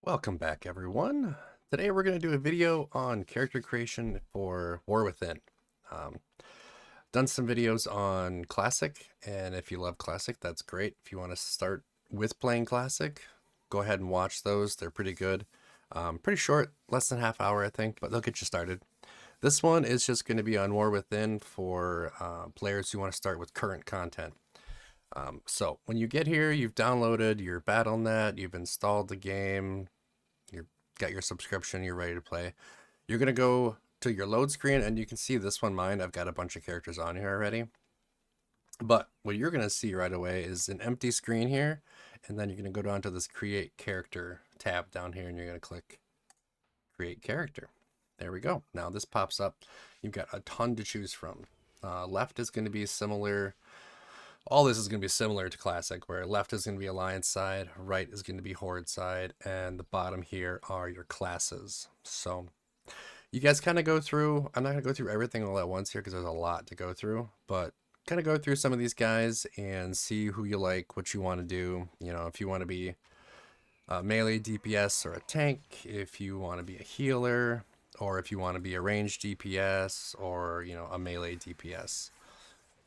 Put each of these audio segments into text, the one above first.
Welcome back, everyone. Today we're going to do a video on character creation for War Within. Um, done some videos on Classic, and if you love Classic, that's great. If you want to start with playing Classic, go ahead and watch those. They're pretty good. Pretty short, less than half hour, I think, but they'll get you started. This one is just going to be on War Within for players who want to start with current content. So when you get here, you've downloaded your BattleNet, you've installed the game, you've got your subscription, you're ready to play. You're going to go to your load screen, and you can see this one mine. I've got a bunch of characters on here already. But what you're going to see right away is an empty screen here, and then you're going to go down to this Create Character tab down here, and you're going to click Create Character. There we go. Now this pops up. You've got a ton to choose from. Left is going to be similar. All this is going to be similar to Classic, where left is going to be Alliance side, right is going to be Horde side, and the bottom here are your classes. So you guys kind of go through, I'm not going to go through everything all at once here because there's a lot to go through, but kind of go through some of these guys and see who you like, what you want to do. You know, if you want to be a melee DPS or a tank, if you want to be a healer, or if you want to be a ranged DPS or, you know, a melee DPS.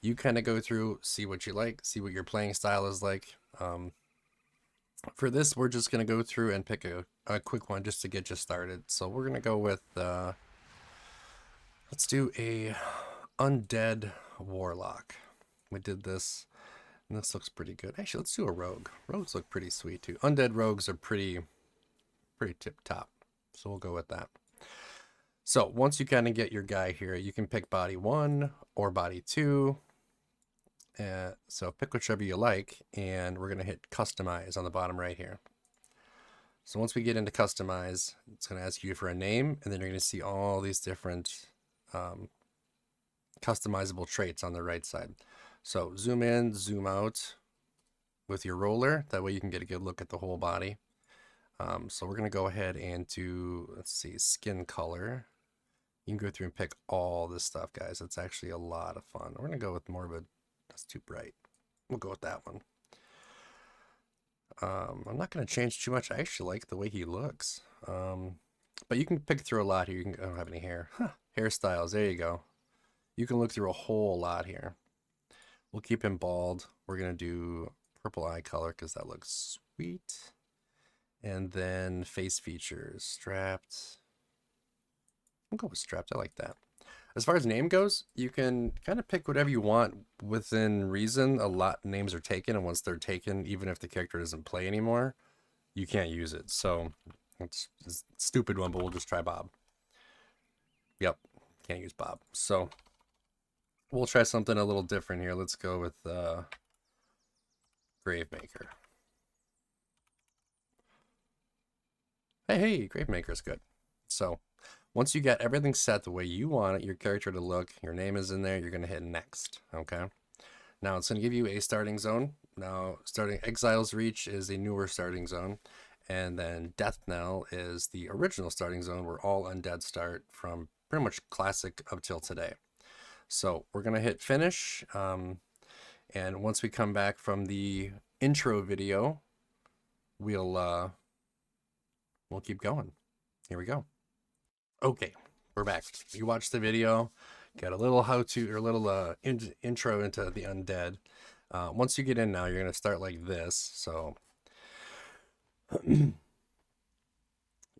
You kind of go through, see what you like, see what your playing style is like. For this, we're just going to go through and pick a quick one just to get you started. So we're going to go with, let's do a undead warlock. We did this, and this looks pretty good. Actually, let's do a rogue. Rogues look pretty sweet too. Undead rogues are pretty tip top. So we'll go with that. So once you kind of get your guy here, you can pick body 1 or body 2. So pick whichever you like, and we're going to hit customize on the bottom right here. So once we get into customize, it's going to ask you for a name, and then you're going to see all these different customizable traits on the right side. So zoom in, zoom out with your roller. That way you can get a good look at the whole body. So we're going to go ahead and do, let's see, skin color. You can go through and pick all this stuff, guys. It's actually a lot of fun. We're going to go with more of a, that's too bright. We'll go with that one. I'm not going to change too much. I actually like the way he looks. But you can pick through a lot here. You can, I don't have any hair. Huh, hairstyles, there you go. You can look through a whole lot here. We'll keep him bald. We're going to do purple eye color because that looks sweet. And then face features, strapped. I'll go with strapped. I like that. As far as name goes, you can kind of pick whatever you want within reason. A lot of names are taken, and once they're taken, even if the character doesn't play anymore, you can't use it. So it's a stupid one, but we'll just try Bob. Yep, can't use Bob. So we'll try something a little different here. Let's go with Gravemaker. Hey, Gravemaker's good. So once you get everything set the way you want it, your character to look, your name is in there, you're going to hit next, okay? Now it's going to give you a starting zone. Now starting Exile's Reach is a newer starting zone, and then Death Knell is the original starting zone where all undead start from pretty much Classic up till today. So we're going to hit finish, and once we come back from the intro video, we'll keep going. Here we go. Okay, we're back. You watched the video, got a little how-to or a little intro into the undead. Once you get in now, you're going to start like this. So you're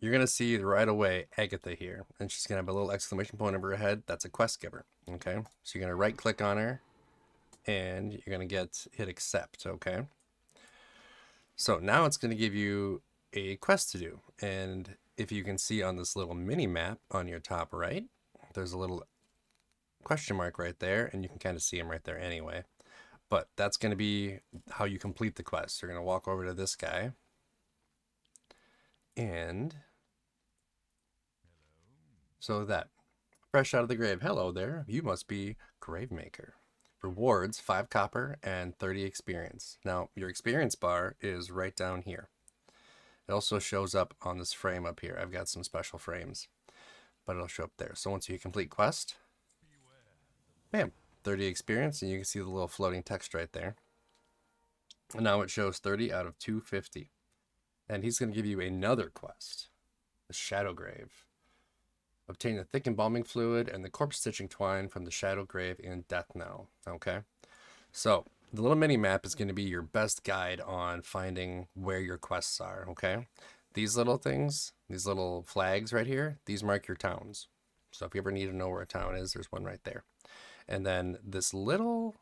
going to see right away Agatha here, and she's going to have a little exclamation point over her head. That's a quest giver, okay? So you're going to right-click on her, and you're going to hit accept, okay? So now it's going to give you a quest to do, and if you can see on this little mini map on your top right, there's a little question mark right there, and you can kind of see him right there anyway. But that's going to be how you complete the quest. You're going to walk over to this guy, and so that, fresh out of the grave, hello there, you must be Gravemaker. Rewards, 5 copper and 30 experience. Now, your experience bar is right down here. It also shows up on this frame up here. I've got some special frames, but it'll show up there. So once you complete quest, bam, 30 experience, and you can see the little floating text right there. And now it shows 30 out of 250. And he's going to give you another quest, the Shadow Grave. Obtain the thick embalming fluid and the corpse stitching twine from the Shadow Grave in Death Knell. Okay, so the little mini map is going to be your best guide on finding where your quests are. Okay, these little things, these little flags right here, these mark your towns. So if you ever need to know where a town is, there's one right there. And then this little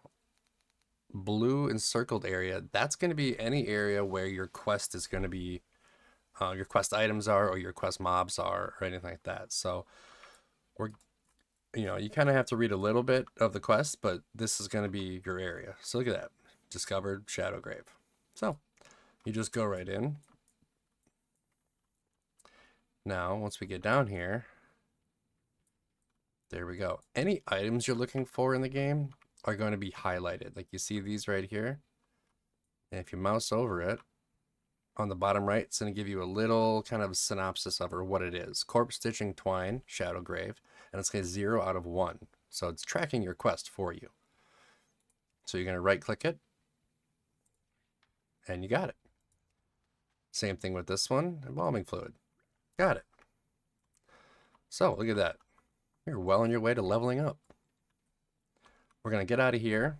blue encircled area, that's going to be any area where your quest is going to be, your quest items are, or your quest mobs are, or anything like that. So we're, you kind of have to read a little bit of the quest, but this is going to be your area. So look at that, discovered Shadow Grave. So you just go right in. Now, once we get down here, there we go. Any items you're looking for in the game are going to be highlighted. Like you see these right here. And if you mouse over it, on the bottom right, it's going to give you a little kind of synopsis of or what it is. Corpse stitching twine, Shadow Grave, and it's going to 0 out of 1. So it's tracking your quest for you. So you're going to right click it, and you got it. Same thing with this one, embalming fluid. Got it. So look at that. You're well on your way to leveling up. We're going to get out of here.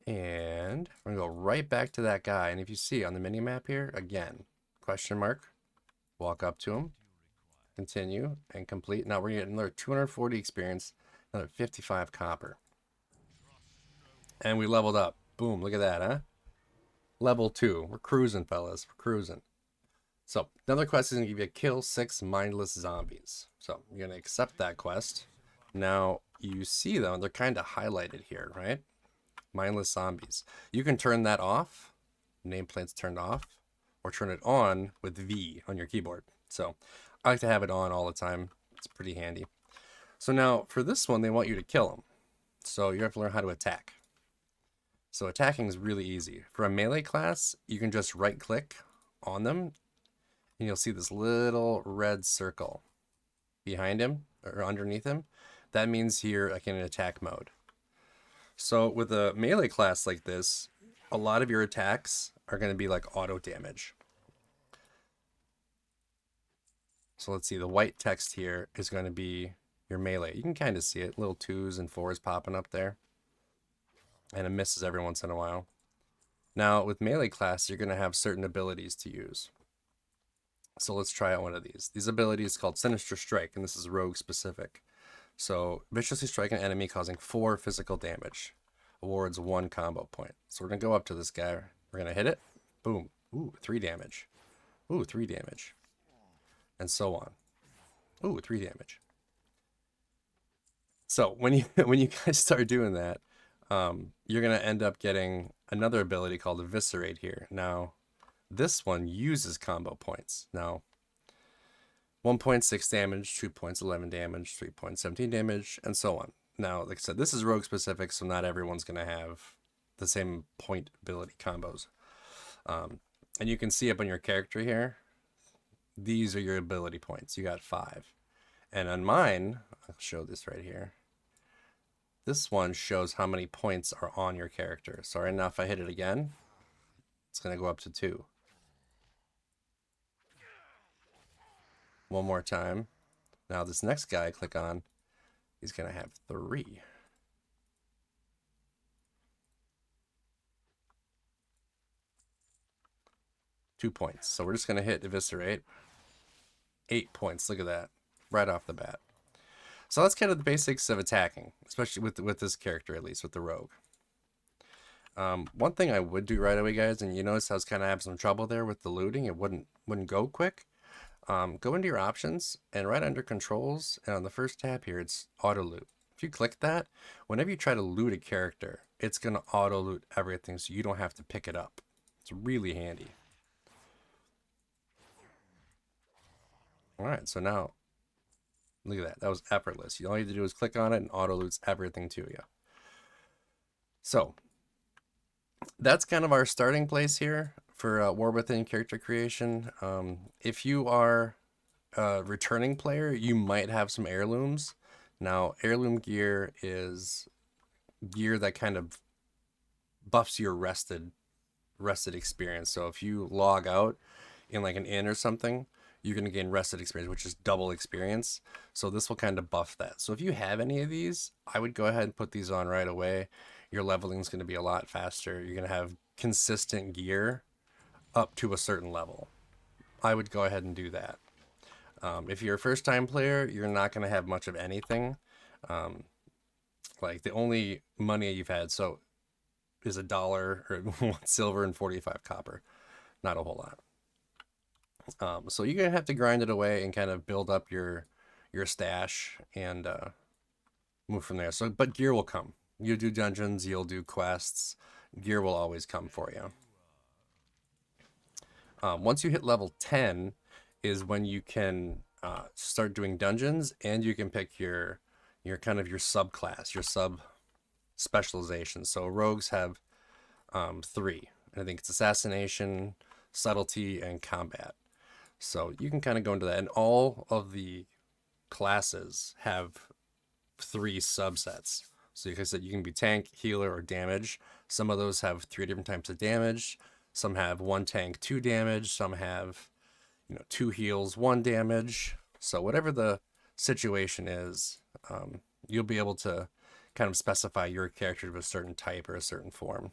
And we're going to go right back to that guy. And if you see on the mini map here, again, question mark, walk up to him, continue, and complete. Now we're going to get another 240 experience, another 55 copper. And we leveled up. Boom, look at that, huh? Level 2. We're cruising, fellas. We're cruising. So another quest is going to give you a kill 6 mindless zombies. So you're going to accept that quest. Now you see them, they're kind of highlighted here, right? Mindless zombies. You can turn that off, nameplate's turned off, or turn it on with V on your keyboard. So I like to have it on all the time. It's pretty handy. So now for this one, they want you to kill them. So you have to learn how to attack. So attacking is really easy. For a melee class, you can just right click on them and you'll see this little red circle behind him or underneath him. That means you're like in an attack mode. So with a melee class like this, a lot of your attacks are going to be like auto damage. So let's see, the white text here is going to be your melee. You can kind of see it, little 2s and 4s popping up there. And it misses every once in a while. Now with melee class, you're going to have certain abilities to use. So let's try out one of these. These abilities called Sinister Strike, and this is rogue specific. So viciously strike an enemy causing 4 physical damage. Awards 1 combo point. So we're going to go up to this guy. We're going to hit it. Boom. Ooh, 3 damage. Ooh, 3 damage. And so on. Ooh, 3 damage. So when you guys start doing that, you're going to end up getting another ability called Eviscerate here. Now, this one uses combo points. Now, 1.6 damage, 2 points, 11 damage, 3 points, 17 damage, and so on. Now, like I said, this is rogue specific, so not everyone's going to have the same point ability combos. And you can see up on your character here, these are your ability points. You got 5. And on mine, I'll show this right here. This one shows how many points are on your character. So right now, if I hit it again, it's going to go up to 2. One more time. Now this next guy I click on, he's going to have 3. Two points. So we're just going to hit Eviscerate. 8 points. Look at that. Right off the bat. So that's kind of the basics of attacking, especially with this character, at least with the rogue. One thing I would do right away, guys, and you notice I was kind of having some trouble there with the looting. It wouldn't go quick. Go into your options and right under controls, and on the first tab here, it's auto loot. If you click that, whenever you try to loot a character, it's going to auto loot everything so you don't have to pick it up. It's really handy. All right, so now look at that. That was effortless. All you have to do is click on it and auto loots everything to you. So that's kind of our starting place here for War Within character creation. If you are a returning player, you might have some heirlooms. Now, heirloom gear is gear that kind of buffs your rested experience. So if you log out in like an inn or something, you're going to gain rested experience, which is double experience. So this will kind of buff that. So if you have any of these, I would go ahead and put these on right away. Your leveling is going to be a lot faster. You're going to have consistent gear up to a certain level. I would go ahead and do that. If you're a first time player, you're not going to have much of anything. Like the only money you've had is $1 or 1 silver and 45 copper. Not a whole lot. So you're gonna have to grind it away and kind of build up your stash and move from there. So, but gear will come. You'll do dungeons, you'll do quests. Gear will always come for you. Once you hit level 10 is when you can start doing dungeons, and you can pick your kind of your subclass, your sub specialization. So rogues have 3. And I think it's assassination, subtlety, and combat. So you can kind of go into that, and all of the classes have 3 subsets. So like I said, you can be tank, healer, or damage. Some of those have 3 different types of damage. Some have 1 tank, 2 damage. Some have, 2 heals, 1 damage. So whatever the situation is, you'll be able to kind of specify your character to a certain type or a certain form.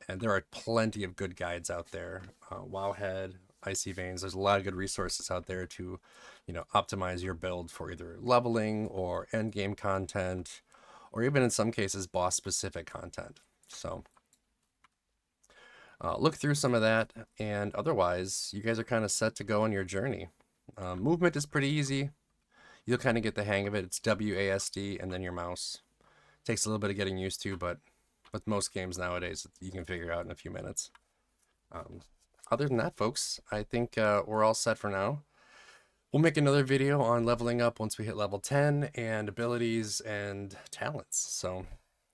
And there are plenty of good guides out there. Wowhead, Icy Veins, there's a lot of good resources out there to, optimize your build for either leveling or end game content, or even in some cases, boss specific content. So look through some of that, and otherwise, you guys are kind of set to go on your journey. Movement is pretty easy. You'll kind of get the hang of it. It's WASD and then your mouse. Takes a little bit of getting used to, but with most games nowadays, you can figure out in a few minutes. Other than that, folks, I think we're all set for now. We'll make another video on leveling up once we hit level 10 and abilities and talents. So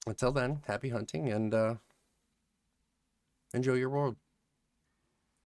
until then, happy hunting and enjoy your world.